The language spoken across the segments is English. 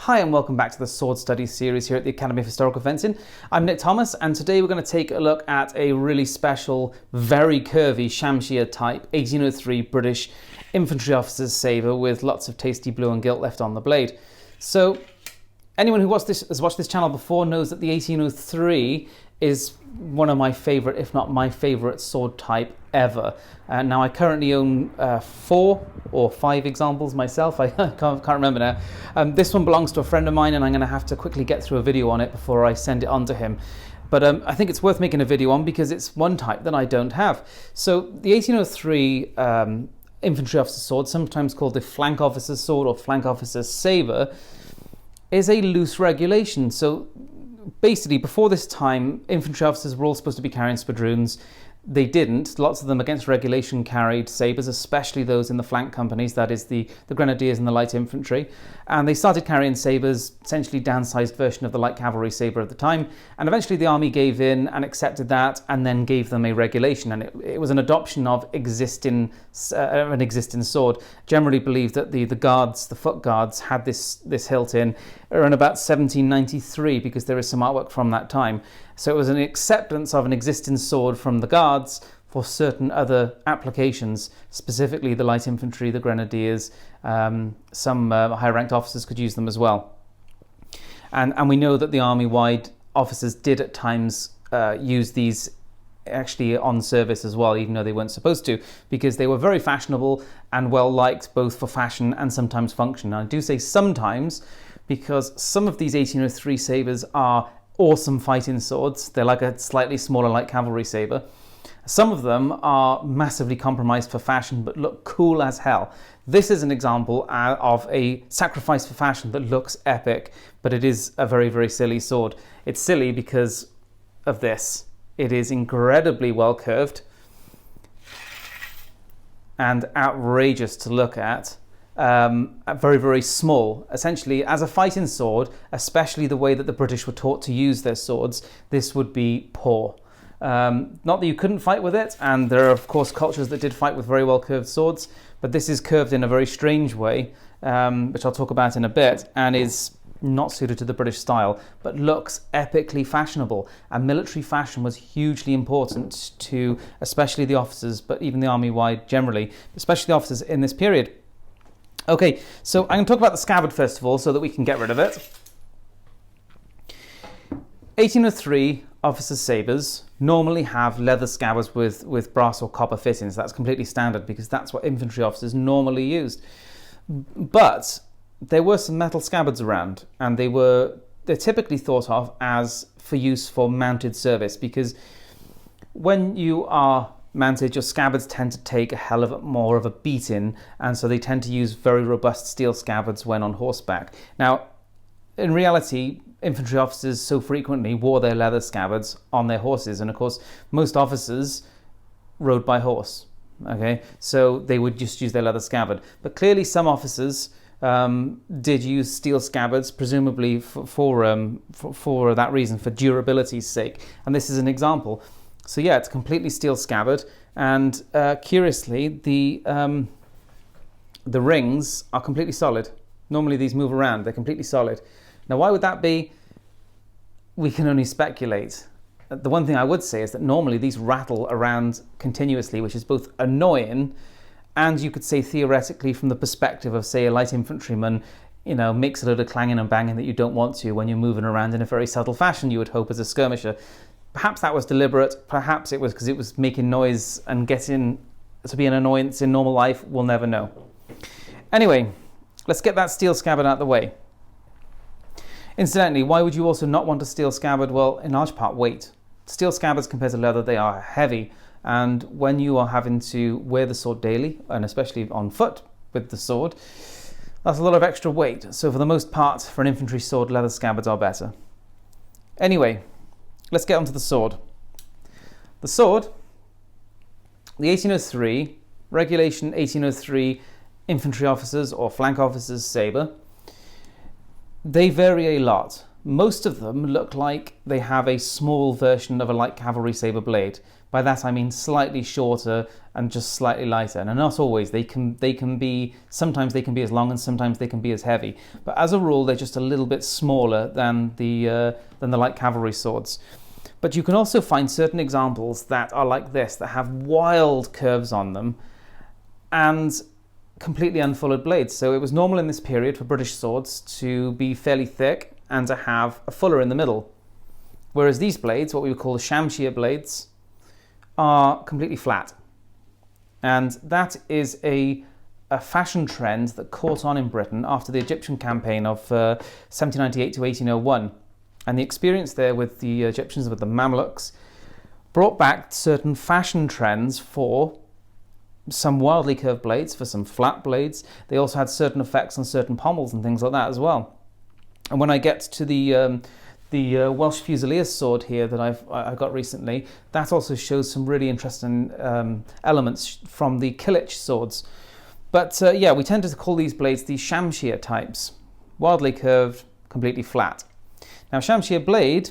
Hi and welcome back to the Sword Studies series here at the Academy of Historical Fencing. I'm Nick Thomas and today we're going to take a look at a really special, very curvy Shamshir type 1803 British infantry officer's sabre with lots of tasty blue and gilt left on the blade. So anyone who has watched this channel before knows that the 1803 is one of my favourite, if not my favourite sword type ever. Now I currently own 4 or 5 examples myself. I can't remember now. This one belongs to a friend of mine and I'm going to have to quickly get through a video on it before I send it on to him. But I think it's worth making a video on because it's one type that I don't have. So the 1803 infantry officer's sword, sometimes called the flank officer's sword or flank officer's sabre, is a loose regulation. So basically, before this time, infantry officers were all supposed to be carrying spadroons. They didn't. Lots of them, against regulation, carried sabres, especially those in the flank companies, that is the grenadiers and the light infantry. And they started carrying sabres, essentially downsized version of the light cavalry sabre at the time. And eventually the army gave in and accepted that and then gave them a regulation. And it was an adoption of an existing sword. Generally believed that the guards, the foot guards, had this hilt in around about 1793 because there is some artwork from that time. So it was an acceptance of an existing sword from the guards for certain other applications, specifically the light infantry, the grenadiers, some high-ranked officers could use them as well. And we know that the army-wide officers did at times use these actually on service as well, even though they weren't supposed to, because they were very fashionable and well-liked both for fashion and sometimes function. Now, I do say sometimes because some of these 1803 sabres are awesome fighting swords. They're like a slightly smaller light cavalry sabre. Some of them are massively compromised for fashion but look cool as hell. This is an example of a sacrifice for fashion that looks epic, but it is a very, very silly sword. It's silly because of this. It is incredibly well curved and outrageous to look at. Very, very small. Essentially, as a fighting sword, especially the way that the British were taught to use their swords, this would be poor. Not that you couldn't fight with it, and there are, of course, cultures that did fight with very well curved swords, but this is curved in a very strange way, which I'll talk about in a bit, and is not suited to the British style, but looks epically fashionable. And military fashion was hugely important to especially the officers, but even the army-wide generally, especially the officers in this period. Okay, so I'm going to talk about the scabbard first of all so that we can get rid of it. 1803 officers' sabres normally have leather scabbards with brass or copper fittings. That's completely standard because that's what infantry officers normally used. But there were some metal scabbards around, and they're typically thought of as for use for mounted service, because when you are mounted, your scabbards tend to take a hell of more of a beating, and so they tend to use very robust steel scabbards when on horseback. Now, in reality, infantry officers so frequently wore their leather scabbards on their horses, and of course, most officers rode by horse. Okay, so they would just use their leather scabbard. But clearly, some officers did use steel scabbards, presumably for that reason, for durability's sake. And this is an example. So yeah, it's completely steel scabbard, and curiously, the rings are completely solid. Normally these move around, they're completely solid. Now why would that be? We can only speculate. The one thing I would say is that normally these rattle around continuously, which is both annoying, and you could say theoretically from the perspective of, say, a light infantryman, makes a load of clanging and banging that you don't want to when you're moving around in a very subtle fashion, you would hope, as a skirmisher. Perhaps that was deliberate, perhaps it was because it was making noise and getting to be an annoyance in normal life. We'll never know. Anyway, let's get that steel scabbard out of the way. Incidentally, why would you also not want a steel scabbard? Well, in large part, weight. Steel scabbards compared to leather, they are heavy, and when you are having to wear the sword daily, and especially on foot with the sword, that's a lot of extra weight. So for the most part, for an infantry sword, leather scabbards are better. Anyway, let's get onto the sword. The sword, the 1803, regulation 1803 infantry officers or flank officers' sabre, they vary a lot. Most of them look like they have a small version of a light cavalry sabre blade, By that I mean slightly shorter and just slightly lighter. And not always. Sometimes they can be as long and sometimes they can be as heavy. But as a rule, they're just a little bit smaller than the light cavalry swords. But you can also find certain examples that are like this, that have wild curves on them and completely unfulled blades. So it was normal in this period for British swords to be fairly thick and to have a fuller in the middle. Whereas these blades, what we would call the Shamshir blades, are completely flat. And that is a fashion trend that caught on in Britain after the Egyptian campaign of 1798 to 1801. And the experience there with the Egyptians, with the Mamluks, brought back certain fashion trends for some wildly curved blades, for some flat blades. They also had certain effects on certain pommels and things like that as well. And when I get to the Welsh Fusiliers sword here that I got recently, that also shows some really interesting elements from the Kilich swords. But yeah, we tend to call these blades the Shamshir types, wildly curved, completely flat. Now, Shamshir blade,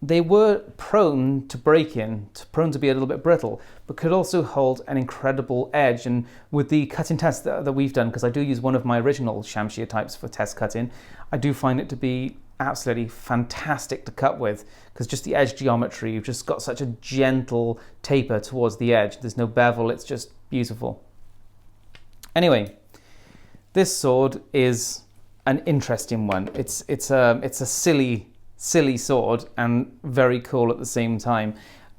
they were prone to break in, prone to be a little bit brittle, but could also hold an incredible edge. And with the cutting test that we've done, because I do use one of my original Shamshir types for test cutting, I do find it to be absolutely fantastic to cut with, because just the edge geometry, you've just got such a gentle taper towards the edge. There's no bevel, it's just beautiful. Anyway, this sword is an interesting one. It's a silly sword and very cool at the same time.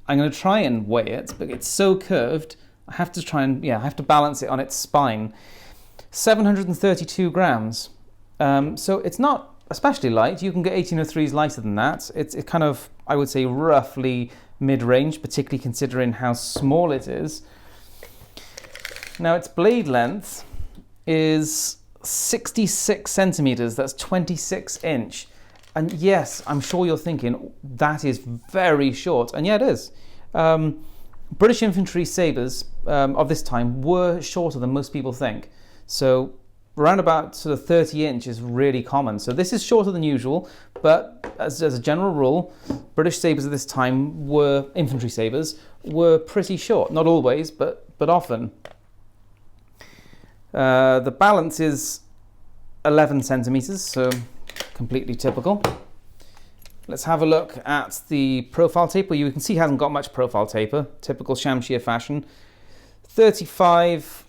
I'm going to try and weigh it, but it's so curved, I have to try and, I have to balance it on its spine. 732 grams. So it's not especially light. You can get 1803s lighter than that. It's kind of, I would say, roughly mid-range, particularly considering how small it is. Now, its blade length is 66 centimeters. That's 26 inch. And yes, I'm sure you're thinking, that is very short. And yeah, it is. British infantry sabres of this time were shorter than most people think. So around about sort of 30 inch is really common. So this is shorter than usual, but as a general rule, British sabres of this time were, infantry sabres, were pretty short. Not always, but often. The balance is 11 centimeters, so completely typical. Let's have a look at the profile taper. You can see it hasn't got much profile taper, typical Shamshir fashion. 35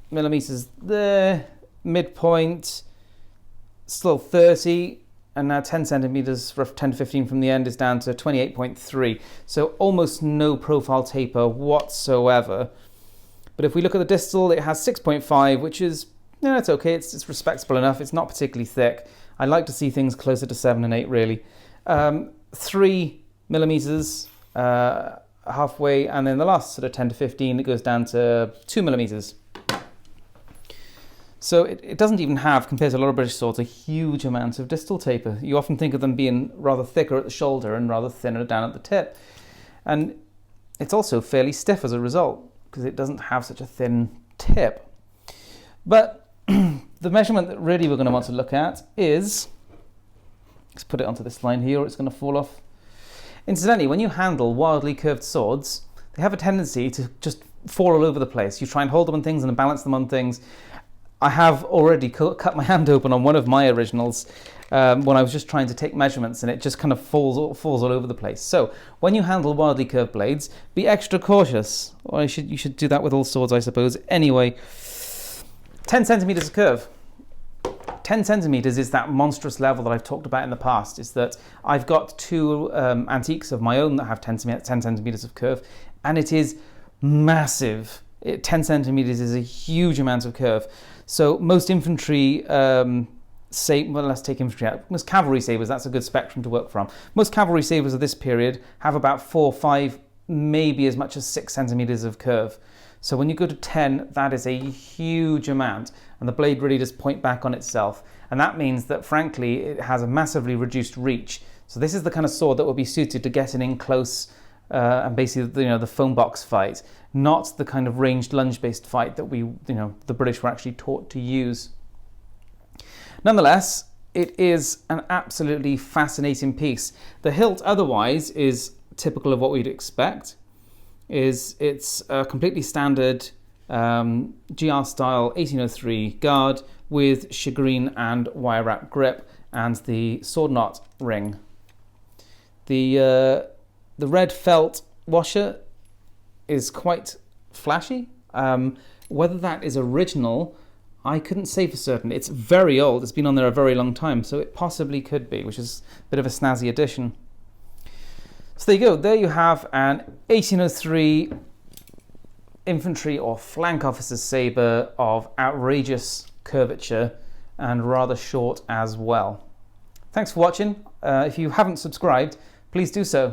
millimeters there, midpoint, still 30, and now 10 centimeters, 10 to 15 from the end is down to 28.3. So almost no profile taper whatsoever. But if we look at the distal, it has 6.5, which is, it's okay, it's respectable enough. It's not particularly thick. I like to see things closer to 7 and 8, really. 3 millimeters halfway, and then the last sort of 10 to 15, it goes down to 2 millimeters. So it doesn't even have, compared to a lot of British swords, a huge amount of distal taper. You often think of them being rather thicker at the shoulder and rather thinner down at the tip. And it's also fairly stiff as a result, because it doesn't have such a thin tip. But the measurement that really we're going to want to look at is, let's put it onto this line here or it's going to fall off. Incidentally, when you handle wildly curved swords, they have a tendency to just fall all over the place. You try and hold them on things and balance them on things. I have already cut my hand open on one of my originals when I was just trying to take measurements, and it just kind of falls all over the place. So when you handle wildly curved blades, be extra cautious. Or you should do that with all swords, I suppose. Anyway, 10 centimeters of curve. 10 centimeters is that monstrous level that I've talked about in the past. Is that I've got two antiques of my own that have 10 centimeters of curve, and it is massive. 10 centimeters is a huge amount of curve. So most infantry, let's take infantry out. Most cavalry sabres, that's a good spectrum to work from. Most cavalry sabres of this period have about 4, 5, maybe as much as 6 centimeters of curve. So when you go to 10, that is a huge amount, and the blade really does point back on itself. And that means that, frankly, it has a massively reduced reach. So this is the kind of sword that will be suited to getting in close and basically, the phone box fight, not the kind of ranged lunge-based fight that the British were actually taught to use. Nonetheless, it is an absolutely fascinating piece. The hilt otherwise is typical of what we'd expect. is it's a completely standard GR style 1803 guard with shagreen and wire wrap grip and the sword knot ring. The red felt washer is quite flashy. Whether that is original, I couldn't say for certain. It's very old. It's been on there a very long time, so it possibly could be, which is a bit of a snazzy addition. So there you go. There you have an 1803 infantry or flank officer's sabre of outrageous curvature and rather short as well. Thanks for watching. If you haven't subscribed, please do so.